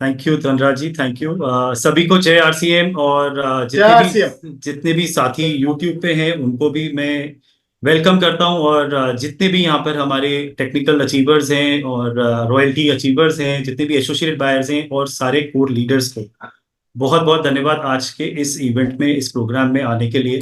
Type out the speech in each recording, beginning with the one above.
Thank you Dhanraj ji, thank you. सभी को जय आरसीएम। और जय आरसीएम। जितने भी साथी यूट्यूब पे हैं उनको भी मैं वेलकम करता हूं। और जितने भी यहाँ पर हमारे टेक्निकल अचीवर्स हैं और रॉयल्टी अचीवर्स हैं, जितने भी एसोसिएटेड बायर्स हैं और सारे कोर लीडर्स को बहुत बहुत धन्यवाद आज के इस इवेंट में, इस प्रोग्राम में आने के लिए।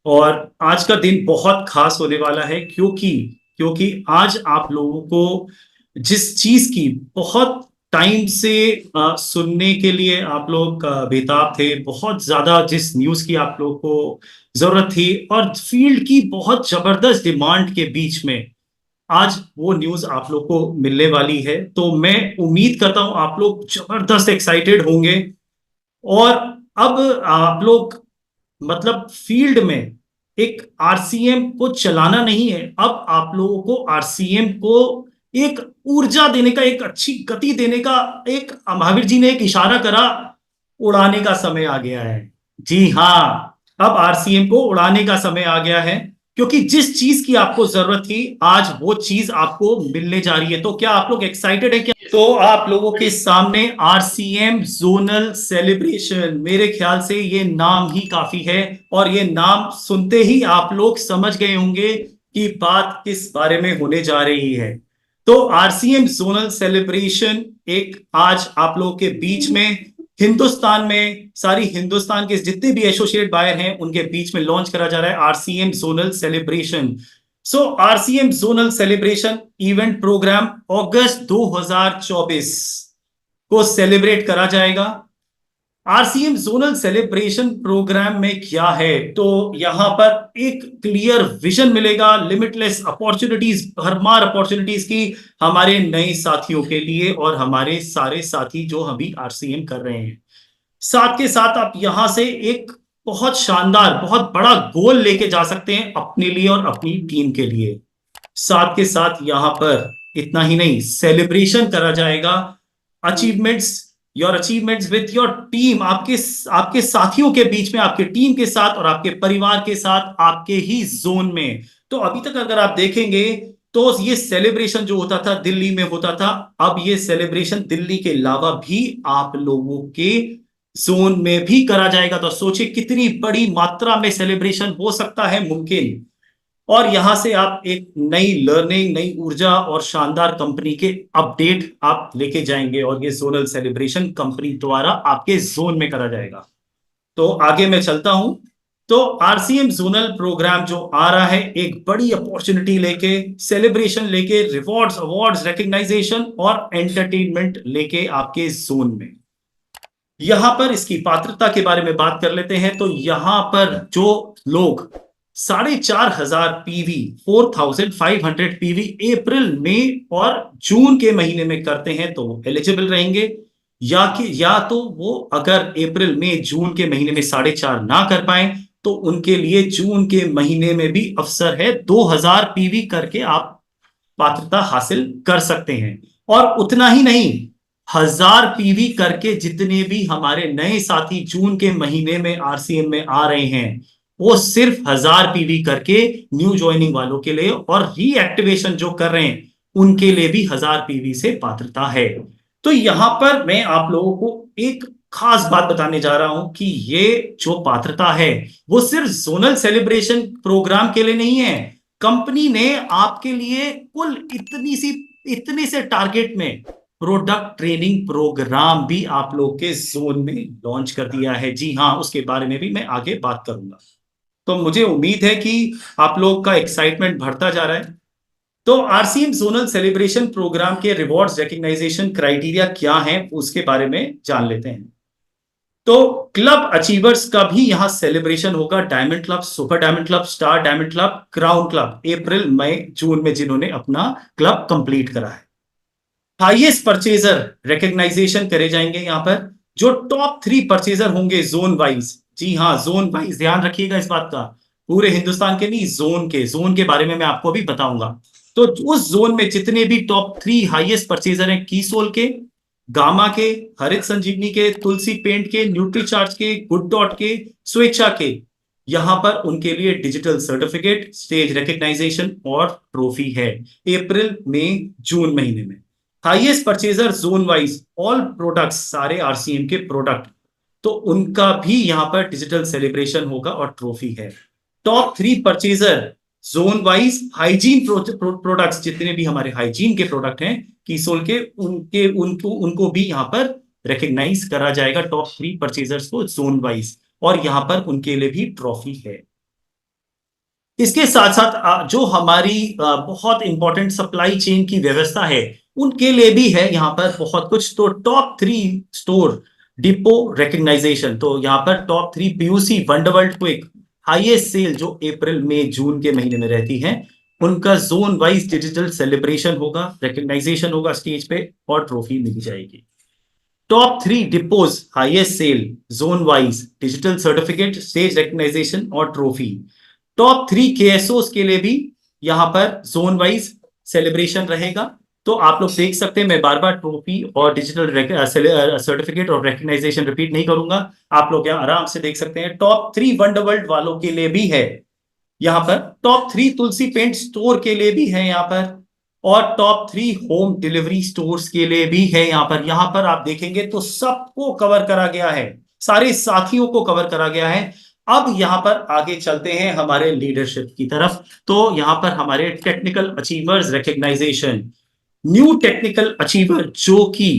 और आज का दिन बहुत खास होने वाला है, क्योंकि क्योंकि आज आप लोगों को जिस चीज की बहुत टाइम से सुनने के लिए आप लोग बेताब थे, बहुत ज्यादा जिस न्यूज की आप लोग को जरूरत थी और फील्ड की बहुत जबरदस्त डिमांड के बीच में आज वो न्यूज आप लोग को मिलने वाली है। तो मैं उम्मीद करता हूं आप लोग जबरदस्त एक्साइटेड होंगे। और अब आप लोग मतलब फील्ड में एक आरसीएम को चलाना नहीं है, अब आप लोगों को आरसीएम को एक ऊर्जा देने का, एक अच्छी गति देने का, एक महावीर जी ने एक इशारा करा, उड़ाने का समय आ गया है। जी हाँ, अब आरसीएम को उड़ाने का समय आ गया है, क्योंकि जिस चीज की आपको जरूरत थी आज वो चीज आपको मिलने जा रही है। तो क्या आप लोग एक्साइटेड है? क्या तो आप लोगों के सामने आरसीएम जोनल सेलिब्रेशन, मेरे ख्याल से ये नाम ही काफी है। और ये नाम सुनते ही आप लोग समझ गए होंगे कि बात किस बारे में होने जा रही है। तो आरसीएम जोनल सेलिब्रेशन एक आज आप लोगों के बीच में, हिंदुस्तान में सारी हिंदुस्तान के जितने भी एसोसिएट बायर हैं उनके बीच में लॉन्च करा जा रहा है RCM zonal celebration. So RCM zonal celebration event program अगस्त 2024 को सेलिब्रेट करा जाएगा। आरसीएम जोनल सेलिब्रेशन प्रोग्राम में क्या है, तो यहां पर एक क्लियर विजन मिलेगा, लिमिटलेस अपॉर्चुनिटीज, भरमार अपॉर्चुनिटीज की हमारे नए साथियों के लिए और हमारे सारे साथी जो अभी आरसीएम कर रहे हैं। साथ के साथ आप यहां से एक बहुत शानदार, बहुत बड़ा गोल लेके जा सकते हैं अपने लिए और अपनी टीम के लिए। साथ के साथ यहां पर इतना ही नहीं, सेलिब्रेशन करा जाएगा achievements, your achievements with your team, आपके आपके साथियों के बीच में, आपके टीम के साथ और आपके परिवार के साथ, आपके ही जोन में। तो अभी तक अगर आप देखेंगे तो ये सेलिब्रेशन जो होता था दिल्ली में होता था, अब ये सेलिब्रेशन दिल्ली के अलावा भी आप लोगों के जोन में भी करा जाएगा। तो सोचिए कितनी बड़ी मात्रा में सेलिब्रेशन हो सकता है मुमकिन। और यहां से आप एक नई लर्निंग, नई ऊर्जा और शानदार कंपनी के अपडेट आप लेके जाएंगे, और ये जोनल सेलिब्रेशन कंपनी द्वारा आपके जोन में करा जाएगा। तो आगे मैं चलता हूं। तो आरसीएम जोनल प्रोग्राम जो आ रहा है एक बड़ी अपॉर्चुनिटी लेके, सेलिब्रेशन लेके, रिवॉर्ड्स, अवार्ड्स, रिकग्नाइजेशन और एंटरटेनमेंट लेके आपके जोन में। यहां पर इसकी पात्रता के बारे में बात कर लेते हैं। तो यहां पर जो लोग 4,500 पीवी, 4,500 पीवी अप्रैल, मई और जून के महीने में करते हैं तो वो एलिजिबल रहेंगे। या तो वो अगर अप्रैल मई जून के महीने में 4.5 ना कर पाए तो उनके लिए जून के महीने में भी अवसर है, 2,000 पीवी करके आप पात्रता हासिल कर सकते हैं। और उतना ही नहीं, 1,000 पीवी करके जितने भी हमारे नए साथी जून के महीने में आरसीएम में आ रहे हैं, वो सिर्फ 1,000 पीवी करके न्यू ज्वाइनिंग वालों के लिए और रीएक्टिवेशन जो कर रहे हैं उनके लिए भी 1,000 पीवी से पात्रता है। तो यहां पर मैं आप लोगों को एक खास बात बताने जा रहा हूं कि ये जो पात्रता है वो सिर्फ जोनल सेलिब्रेशन प्रोग्राम के लिए नहीं है। कंपनी ने आपके लिए कुल इतने से टारगेट में प्रोडक्ट ट्रेनिंग प्रोग्राम भी आप लोग के जोन में लॉन्च कर दिया है। जी हाँ, उसके बारे में भी मैं आगे बात करूंगा। तो मुझे उम्मीद है कि आप लोग का एक्साइटमेंट बढ़ता जा रहा है। तो आरसीएम जोनल सेलिब्रेशन प्रोग्राम के रिवॉर्ड्स, रिकग्नाइजेशन क्राइटेरिया क्या है उसके बारे में जान लेते हैं। तो क्लब अचीवर्स का भी यहां सेलिब्रेशन होगा। Diamond club, super diamond club, star diamond club, crown club, अप्रैल मई जून में जिन्होंने अपना क्लब कंप्लीट करा है। हाईएस्ट परचेजर रिकग्नाइजेशन करे जाएंगे यहां पर, जो टॉप 3 परचेजर होंगे जोन वाइज। जी हाँ, जोन वाइज ध्यान रखिएगा इस बात का, पूरे हिंदुस्तान के नहीं, जोन के बारे में मैं आपको अभी बताऊंगा। तो उस जोन में जितने भी टॉप 3 हाईएस्ट परचेजर हैं, कीसोल के, गामा के, हरित संजीवनी के, तुलसी पेंट के, न्यूट्रीचार्ज के, गुड डॉट के, स्वेच्छा के, यहां पर उनके लिए डिजिटल सर्टिफिकेट, स्टेज रिकग्नाइजेशन और ट्रॉफी है अप्रैल में जून महीने में। Highest purchaser zone wise all products, सारे आरसीएम के प्रोडक्ट, तो उनका भी यहां पर डिजिटल सेलिब्रेशन होगा और ट्रॉफी है। Top 3 purchaser zone wise hygiene products, जितने भी हमारे हाइजीन के प्रोडक्ट हैं कीसोल के, उनके उनको उनको भी यहां पर रिकग्नाइज करा जाएगा, टॉप 3 परचेजर्स को जोन वाइज, और यहां पर उनके लिए भी ट्रॉफी है। इसके साथ साथ जो हमारी बहुत इंपॉर्टेंट सप्लाई चेन की व्यवस्था है, उनके लिए भी है यहां पर बहुत कुछ। तो टॉप 3 स्टोर डिपो रिकग्नाइजेशन, तो यहां पर top 3 PUC wonderworld quick highest sale जो अप्रैल मई जून के महीने में रहती है, उनका जोन वाइज डिजिटल सेलिब्रेशन होगा, रिकग्नाइजेशन होगा स्टेज पे, और ट्रॉफी मिल जाएगी। Top 3 depots highest sell zone wise digital certificate, stage recognisation और ट्रॉफी। टॉप 3 केएसओस के लिए भी यहां पर जोन वाइज सेलिब्रेशन रहेगा। तो आप लोग देख सकते हैं, मैं बार बार ट्रॉफी और डिजिटल सर्टिफिकेट और रिकग्नाइजेशन रिपीट नहीं करूंगा, आप लोग यहां आराम से देख सकते हैं। टॉप 3 वंडरवर्ल्ड वालों के लिए भी है यहां पर, टॉप 3 तुलसी पेंट स्टोर के लिए भी है यहां पर, और टॉप 3 होम डिलीवरी स्टोर्स के लिए भी है यहां पर। यहां पर आप देखेंगे तो सबको कवर करा गया है, सारे साथियों को कवर करा गया है। अब यहां पर आगे चलते हैं हमारे लीडरशिप की तरफ। तो यहां पर हमारे technical achievers recognisation, new technical achiever जो कि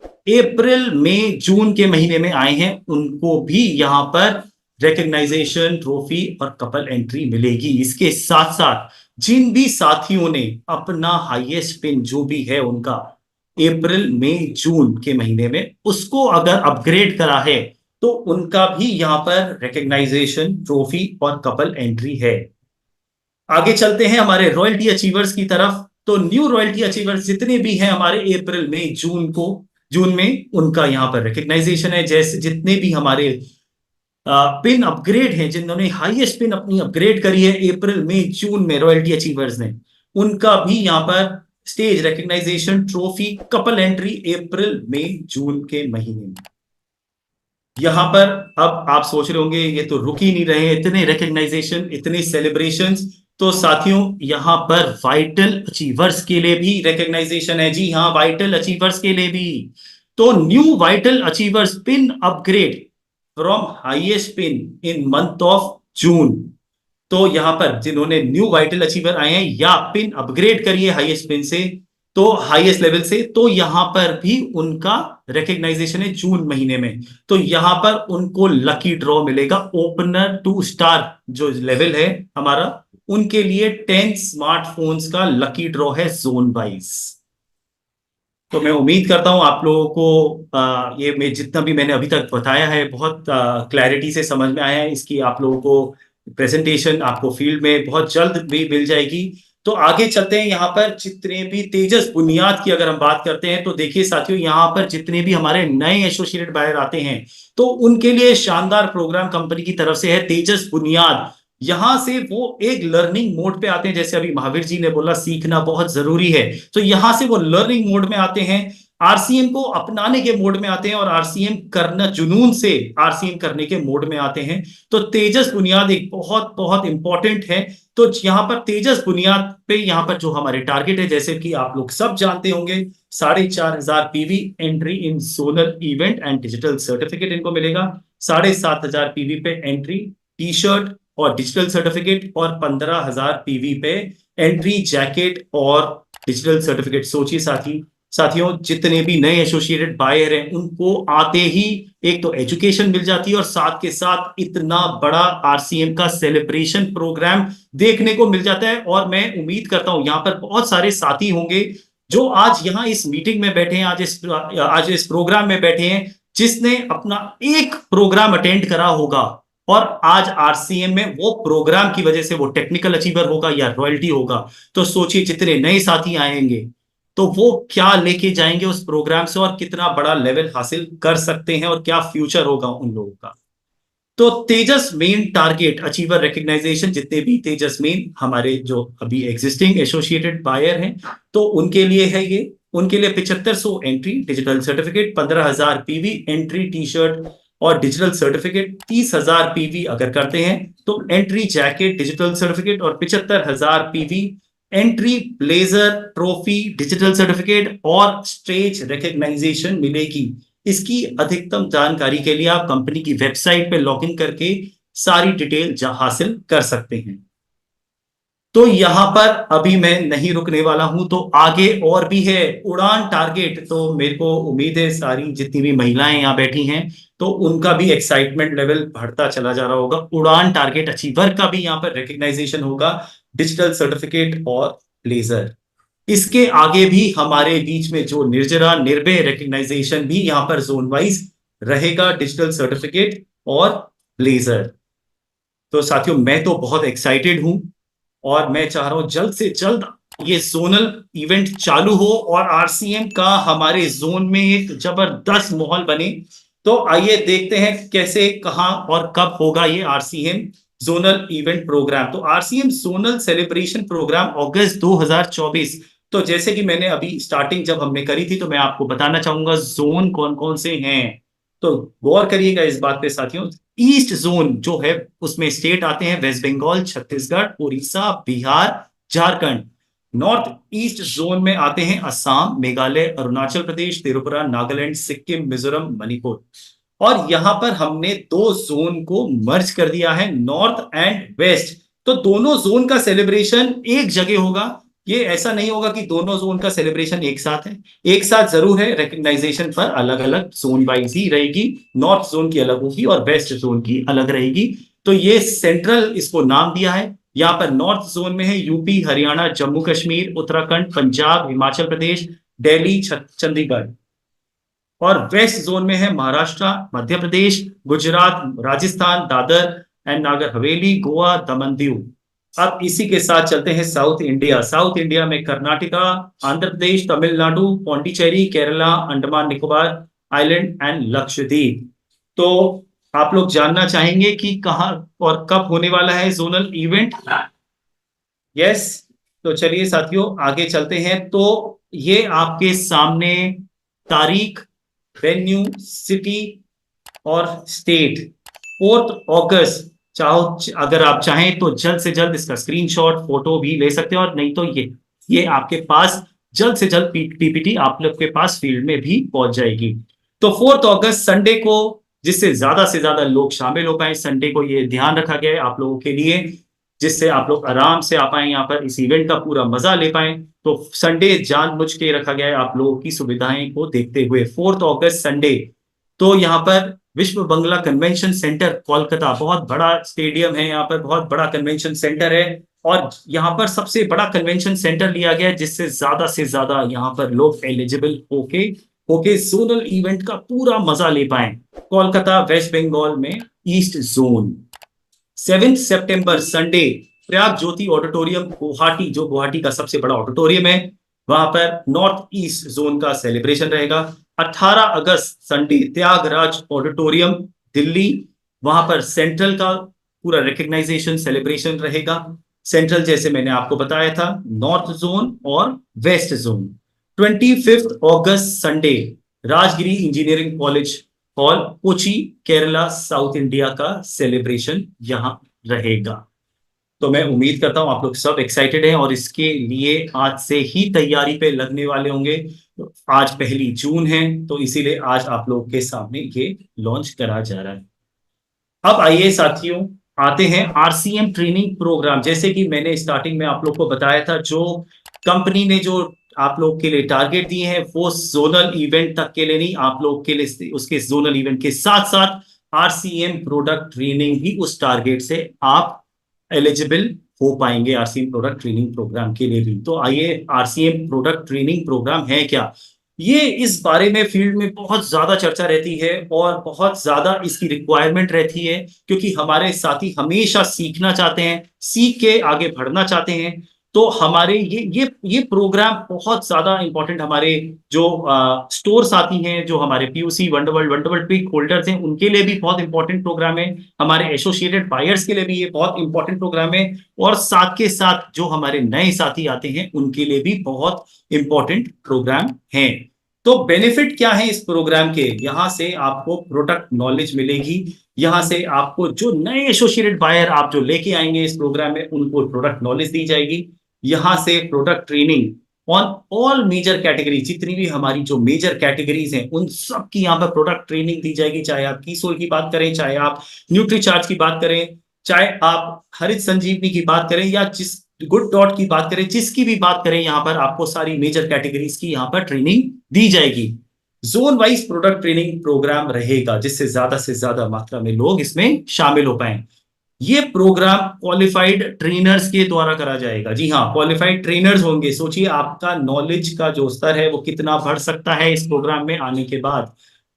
अप्रैल मई जून के महीने में आए हैं, उनको भी यहां पर रिकग्नाइजेशन, ट्रॉफी और कपल एंट्री मिलेगी। इसके साथ साथ जिन भी साथियों ने अपना हाईएस्ट पिन जो भी है उनका अप्रैल मई जून के महीने में उसको अगर अपग्रेड करा है, तो उनका भी यहां पर रिकग्नाइजेशन, ट्रॉफी और कपल एंट्री है। आगे चलते हैं हमारे रॉयल्टी अचीवर्स की तरफ। तो न्यू रॉयल्टी अचीवर्स जितने भी हैं हमारे अप्रैल मई जून में, उनका यहां पर रिकग्नाइजेशन है। जैसे जितने भी हमारे पिन अपग्रेड हैं, जिन्होंने हाईएस्ट पिन अपनी अपग्रेड करी है अप्रैल मई जून में रॉयल्टी अचीवर्स ने, उनका भी यहां पर stage recognization, trophy, couple entry अप्रैल मई जून के महीने में। यहां पर अब आप सोच रहे होंगे ये तो रुक ही नहीं रहे, इतने रिकग्नाइजेशन, इतने सेलिब्रेशंस। तो साथियों यहां पर वाइटल अचीवर्स के लिए भी रिकग्नाइजेशन है। जी हां, वाइटल अचीवर्स के लिए भी। तो new vital achievers pin upgrade from highest pin in month of June. तो यहां पर जिन्होंने न्यू वाइटल अचीवर आए हैं या पिन अपग्रेड करिए हाईएस्ट पिन से, तो हाईएस्ट लेवल से, तो यहां पर भी उनका रिकग्नाइजेशन है जून महीने में। तो यहां पर उनको लकी ड्रॉ मिलेगा, ओपनर टू स्टार जो लेवल है हमारा, उनके लिए 10 स्मार्टफोन्स का लकी ड्रॉ है जोन वाइज। तो मैं उम्मीद करता हूं आप लोगों को ये मैं जितना भी मैंने अभी तक बताया है बहुत क्लैरिटी से समझ में आया है। इसकी आप लोगों को प्रेजेंटेशन आपको फील्ड में बहुत जल्द भी मिल जाएगी। तो आगे चलते हैं, यहाँ पर जितने भी तेजस बुनियाद की अगर हम बात करते हैं, तो देखिए साथियों, यहाँ पर जितने भी हमारे नए एसोसिएटेड बायर आते हैं, तो उनके लिए शानदार प्रोग्राम कंपनी की तरफ से है तेजस बुनियाद। यहां से वो एक लर्निंग मोड पे आते हैं, जैसे अभी महावीर जी ने बोला सीखना बहुत जरूरी है, तो यहां से वो लर्निंग मोड में आते हैं, आरसीएम को अपनाने के मोड में आते हैं, और आरसीएम करना, जुनून से आरसीएम करने के मोड में आते हैं। तो तेजस बुनियाद एक बहुत बहुत इंपॉर्टेंट है। तो यहां पर तेजस बुनियाद पे यहाँ पर जो हमारे टारगेट है, जैसे कि आप लोग सब जानते होंगे, 4,500 PV entry in solar event and digital certificate इनको मिलेगा। 7,500 पीवी पे एंट्री टी शर्ट और डिजिटल सर्टिफिकेट, और 15,000 पीवी पे एंट्री जैकेट और डिजिटल सर्टिफिकेट। सोचिए साथियों, जितने भी नए एसोसिएटेड बायर हैं उनको आते ही एक तो एजुकेशन मिल जाती है, और साथ के साथ इतना बड़ा आरसीएम का सेलिब्रेशन प्रोग्राम देखने को मिल जाता है। और मैं उम्मीद करता हूं यहाँ पर बहुत सारे साथी होंगे जो आज यहाँ इस मीटिंग में बैठे हैं, आज इस प्रोग्राम में बैठे हैं, जिसने अपना एक प्रोग्राम अटेंड करा होगा, और आज आरसीएम में वो प्रोग्राम की वजह से वो टेक्निकल अचीवर होगा या रॉयल्टी होगा। तो सोचिए जितने नए साथी आएंगे तो वो क्या लेके जाएंगे उस प्रोग्राम से, और कितना बड़ा लेवल हासिल कर सकते हैं, और क्या फ्यूचर होगा उन लोगों का। तो तेजस मेन टारगेट अचीवर रिकग्नाइजेशन, जितने भी तेजस मेन हमारे जो अभी एग्जिस्टिंग एसोसिएटेड बायर हैं, तो उनके लिए है ये। उनके लिए 7500 entry digital certificate, 15,000 PV entry T shirt और डिजिटल सर्टिफिकेट, 30,000 पीवी अगर करते हैं तो एंट्री जैकेट, डिजिटल सर्टिफिकेट, और 75,000 PV entry, blazer, trophy, digital certificate और स्टेज रिकग्नाइजेशन मिलेगी। इसकी अधिकतम जानकारी के लिए आप कंपनी की वेबसाइट पे लॉगिन करके सारी डिटेल हासिल कर सकते हैं। तो यहां पर अभी मैं नहीं रुकने वाला हूं, तो आगे और भी है उड़ान टारगेट। तो मेरे को उम्मीद है सारी जितनी भी महिलाएं यहां बैठी हैं तो उनका भी एक्साइटमेंट लेवल बढ़ता चला जा रहा होगा। उड़ान टारगेट अचीवर का भी यहां पर रिकग्नाइजेशन होगा, डिजिटल सर्टिफिकेट और ब्लेजर। इसके आगे भी हमारे बीच में जो निर्जरा, निर्भय रिकग्नाइजेशन भी यहां पर जोन वाइज रहेगा, डिजिटल सर्टिफिकेट और ब्लेजर। तो साथियों, मैं तो बहुत एक्साइटेड हूं और मैं चाह रहा हूं जल्द से जल्द ये जोनल इवेंट चालू हो और आरसीएम का हमारे जोन में एक जबरदस्त माहौल बने। तो आइए देखते हैं कैसे, कहां और कब होगा ये आरसीएम जोनल इवेंट प्रोग्राम। तो आरसीएम जोनल सेलिब्रेशन प्रोग्राम अगस्त 2024। तो जैसे कि मैंने अभी स्टार्टिंग जब हमने करी थी, तो मैं आपको बताना चाहूंगा जोन कौन कौन से हैं। तो गौर करिएगा इस बात पे साथियों। ईस्ट जोन जो है उसमें स्टेट आते हैं West Bengal, Chhattisgarh, Orissa, Bihar, Jharkhand. North east zone में आते हैं असम, मेघालय, अरुणाचल प्रदेश, त्रिपुरा, नागालैंड, सिक्किम, मिजोरम, मणिपुर। और यहां पर हमने दो जोन को मर्ज कर दिया है, नॉर्थ एंड वेस्ट। तो दोनों जोन का सेलिब्रेशन एक जगह होगा। ये ऐसा नहीं होगा कि दोनों जोन का सेलिब्रेशन एक साथ है। एक साथ जरूर है, रिकग्नाइजेशन पर अलग अलग जोन वाइज ही रहेगी। नॉर्थ जोन की अलग होगी और वेस्ट जोन की अलग रहेगी। तो ये सेंट्रल इसको नाम दिया है। यहां पर नॉर्थ जोन में है यूपी, हरियाणा, जम्मू कश्मीर, उत्तराखंड, पंजाब, हिमाचल प्रदेश, दिल्ली, चंडीगढ़। और वेस्ट जोन में है महाराष्ट्र, मध्य प्रदेश, गुजरात, राजस्थान, दादर एंड नागर हवेली, गोवा, दमन दीव। अब इसी के साथ चलते हैं साउथ इंडिया। साउथ इंडिया में कर्नाटका, आंध्र प्रदेश, तमिलनाडु, पौंडीचेरी, केरला, अंडमान निकोबार आइलैंड एंड लक्षद्वीप। तो आप लोग जानना चाहेंगे कि कहां और कब होने वाला है जोनल इवेंट। यस। तो चलिए साथियों आगे चलते हैं। तो ये आपके सामने तारीख, वेन्यू, सिटी और स्टेट। 4 अगस्त, चाहो अगर आप चाहें तो जल्द से जल्द इसका स्क्रीनशॉट, फोटो भी ले सकते हैं। और नहीं तो ये आपके पास जल्द से जल्द पीपीटी आप लोग के पास फील्ड में भी पहुंच जाएगी। तो 4 अगस्त संडे को, जिससे ज्यादा से ज्यादा लोग शामिल हो पाए, संडे को ये ध्यान रखा गया है आप लोगों के लिए, जिससे आप लोग आराम से आ पाए यहाँ पर इस इवेंट का पूरा मजा ले पाए। तो संडे जानबूझ के रखा गया है आप लोगों की सुविधाएं को देखते हुए, 4 अगस्त संडे। तो यहाँ पर विश्व बंगला कन्वेंशन सेंटर कोलकाता, बहुत बड़ा स्टेडियम है यहाँ पर, बहुत बड़ा कन्वेंशन सेंटर है। और यहाँ पर सबसे बड़ा कन्वेंशन सेंटर लिया गया है, जिससे ज्यादा से ज्यादा यहाँ पर लोग एलिजिबल होके होके जोनल इवेंट का पूरा मजा ले पाए। कोलकाता, वेस्ट बंगाल में ईस्ट जोन। 7 सितंबर संडे, प्रयाग ज्योति ऑडिटोरियम गुवाहाटी, जो गुवाहाटी का सबसे बड़ा ऑडिटोरियम है, वहां पर नॉर्थ ईस्ट जोन का सेलिब्रेशन रहेगा। 18 अगस्त संडे, त्यागराज ऑडिटोरियम दिल्ली, वहां पर सेंट्रल का पूरा रिकग्नाइजेशन सेलिब्रेशन रहेगा। सेंट्रल जैसे मैंने आपको बताया था, नॉर्थ जोन और वेस्ट जोन। 25 अगस्त Sunday, Rajagiri engineering college hall, Kochi, Kerala, south India का सेलिब्रेशन यहां रहेगा। तो मैं उम्मीद करता हूं आप लोग सब एक्साइटेड हैं और इसके लिए आज से ही तैयारी पे लगने वाले होंगे। तो आज 1 जून है, तो इसीलिए आज आप लोग के सामने ये लॉन्च करा जा रहा है। अब आइए साथियों, आते हैं आरसीएम ट्रेनिंग प्रोग्राम। जैसे कि मैंने स्टार्टिंग में आप लोग को बताया था, जो कंपनी ने जो आप लोग के लिए टारगेट दिए हैं वो जोनल इवेंट तक के लिए नहीं, आप लोग के लिए उसके जोनल इवेंट के साथ साथ आरसीएम प्रोडक्ट ट्रेनिंग भी उस टारगेट से आप एलिजिबल हो पाएंगे आरसीएम प्रोडक्ट ट्रेनिंग प्रोग्राम के लिए भी। तो आइए, आरसीएम प्रोडक्ट ट्रेनिंग प्रोग्राम है क्या, ये इस बारे में फील्ड में बहुत ज्यादा चर्चा रहती है और बहुत ज्यादा इसकी रिक्वायरमेंट रहती है, क्योंकि हमारे साथी हमेशा सीखना चाहते हैं, सीख के आगे बढ़ना चाहते हैं। तो हमारे ये प्रोग्राम बहुत ज्यादा इंपॉर्टेंट, हमारे जो स्टोर साथी हैं, जो हमारे पीयूसी, वंडरवर्ल्ड, वंडरवर्ल्ड क्विक होल्डर्स हैं, उनके लिए भी बहुत इंपॉर्टेंट प्रोग्राम है। हमारे एसोसिएटेड बायर्स के लिए भी ये बहुत इंपॉर्टेंट प्रोग्राम है। और साथ के साथ जो हमारे नए साथी आते हैं उनके लिए भी बहुत इंपॉर्टेंट प्रोग्राम है। तो बेनिफिट क्या है इस प्रोग्राम के, यहां से आपको प्रोडक्ट नॉलेज मिलेगी। यहां से आपको जो नए एसोसिएटेड बायर आप जो लेके आएंगे इस प्रोग्राम में, उनको प्रोडक्ट नॉलेज दी जाएगी। यहाँ से product training on all major category, जितनी भी हमारी जो मेजर कैटेगरीज हैं उन सब की यहाँ पर प्रोडक्ट ट्रेनिंग दी जाएगी। चाहे आप कीसोल की बात करें, चाहे आप न्यूट्रीचार्ज की बात करें, चाहे आप हरित संजीवनी की बात करें, या जिस गुड डॉट की बात करें, जिसकी भी बात करें, यहाँ पर आपको सारी मेजर कैटेगरीज की यहाँ पर ट्रेनिंग दी जाएगी। Zone wise product training program रहेगा जिससे से ज्यादा मात्रा में लोग इसमें शामिल हो पाए। ये प्रोग्राम क्वालिफाइड ट्रेनर्स के द्वारा करा जाएगा। जी हाँ, क्वालिफाइड ट्रेनर्स होंगे। सोचिए आपका नॉलेज का जो स्तर है वो कितना बढ़ सकता है इस प्रोग्राम में आने के बाद।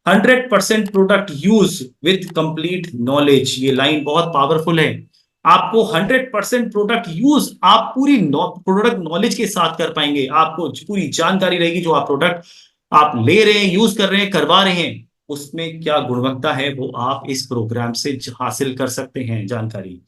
100% product use with complete knowledge, ये लाइन बहुत पावरफुल है। आपको 100% प्रोडक्ट यूज आप पूरी प्रोडक्ट नॉलेज के साथ कर पाएंगे। आपको पूरी जानकारी रहेगी जो आप प्रोडक्ट आप ले रहे हैं, यूज कर रहे हैं, करवा रहे हैं, उसमें क्या गुणवत्ता है वो आप इस प्रोग्राम से हासिल कर सकते हैं जानकारी।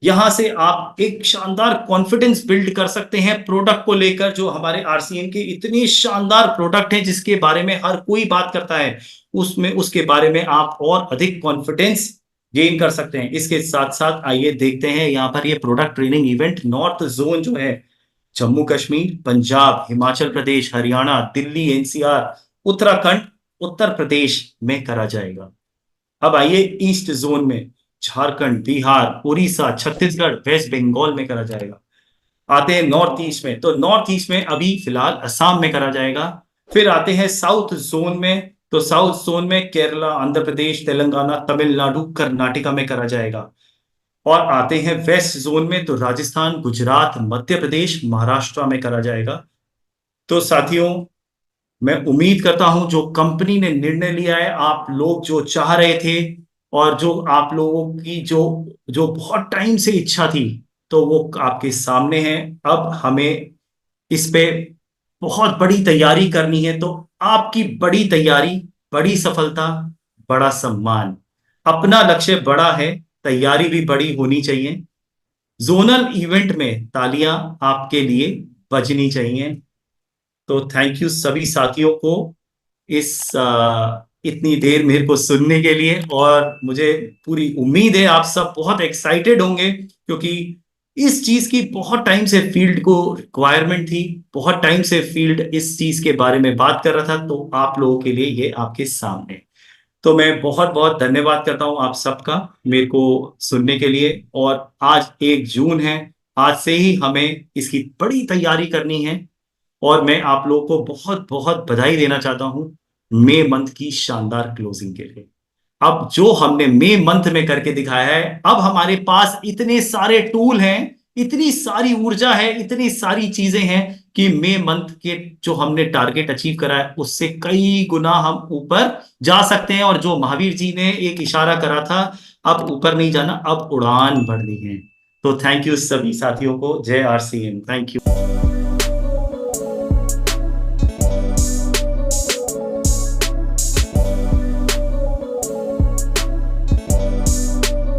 यहां से आप एक शानदार कॉन्फिडेंस बिल्ड कर सकते हैं प्रोडक्ट को लेकर। जो हमारे आरसीएम के इतने शानदार प्रोडक्ट हैं जिसके बारे में हर कोई बात करता है, उसमें उसके बारे में आप और अधिक कॉन्फिडेंस गेन कर सकते हैं। इसके साथ साथ आइए देखते हैं यहाँ पर ये product training event north zone जो है, जम्मू कश्मीर, पंजाब, हिमाचल प्रदेश, हरियाणा, दिल्ली, एनसीआर, उत्तराखंड, उत्तर प्रदेश में करा जाएगा। अब आइए ईस्ट जोन में, झारखंड, बिहार, उड़ीसा, छत्तीसगढ़, वेस्ट बंगाल में करा जाएगा। आते हैं नॉर्थ ईस्ट में, तो नॉर्थ ईस्ट में अभी फिलहाल असम में करा जाएगा। फिर आते हैं साउथ जोन में, तो साउथ जोन में केरला, आंध्र प्रदेश, तेलंगाना, तमिलनाडु, कर्नाटका में करा जाएगा। और आते हैं वेस्ट जोन में, तो राजस्थान, गुजरात, मध्य प्रदेश, महाराष्ट्र में करा जाएगा। तो साथियों, मैं उम्मीद करता हूं जो कंपनी ने निर्णय लिया है, आप लोग जो चाह रहे थे और जो आप लोगों की जो जो बहुत टाइम से इच्छा थी, तो वो आपके सामने है। अब हमें इस पे बहुत बड़ी तैयारी करनी है। तो आपकी बड़ी तैयारी, बड़ी सफलता, बड़ा सम्मान। अपना लक्ष्य बड़ा है, तैयारी भी बड़ी होनी चाहिए। जोनल इवेंट में तालियां आपके लिए बजनी चाहिए। तो थैंक यू सभी साथियों को इस इतनी देर मेरे को सुनने के लिए। और मुझे पूरी उम्मीद है आप सब बहुत एक्साइटेड होंगे, क्योंकि इस चीज की बहुत टाइम से फील्ड को रिक्वायरमेंट थी, बहुत टाइम से फील्ड इस चीज के बारे में बात कर रहा था। तो आप लोगों के लिए ये आपके सामने, तो मैं बहुत बहुत धन्यवाद करता हूं आप सबका मेरे को सुनने के लिए। और आज 1 जून है, आज से ही हमें इसकी बड़ी तैयारी करनी है। और मैं आप लोगों को बहुत बहुत बधाई देना चाहता हूं मई मंथ की शानदार क्लोजिंग के लिए। अब जो हमने मई मंथ में करके दिखाया है, अब हमारे पास इतने सारे टूल हैं, इतनी सारी ऊर्जा है, इतनी सारी चीजें हैं कि मई मंथ के जो हमने टारगेट अचीव करा है उससे कई गुना हम ऊपर जा सकते हैं। और जो महावीर जी ने एक इशारा करा था, अब ऊपर नहीं जाना, अब उड़ान भरनी है। तो थैंक यू सभी साथियों को। जय आरसीएम। Thank you.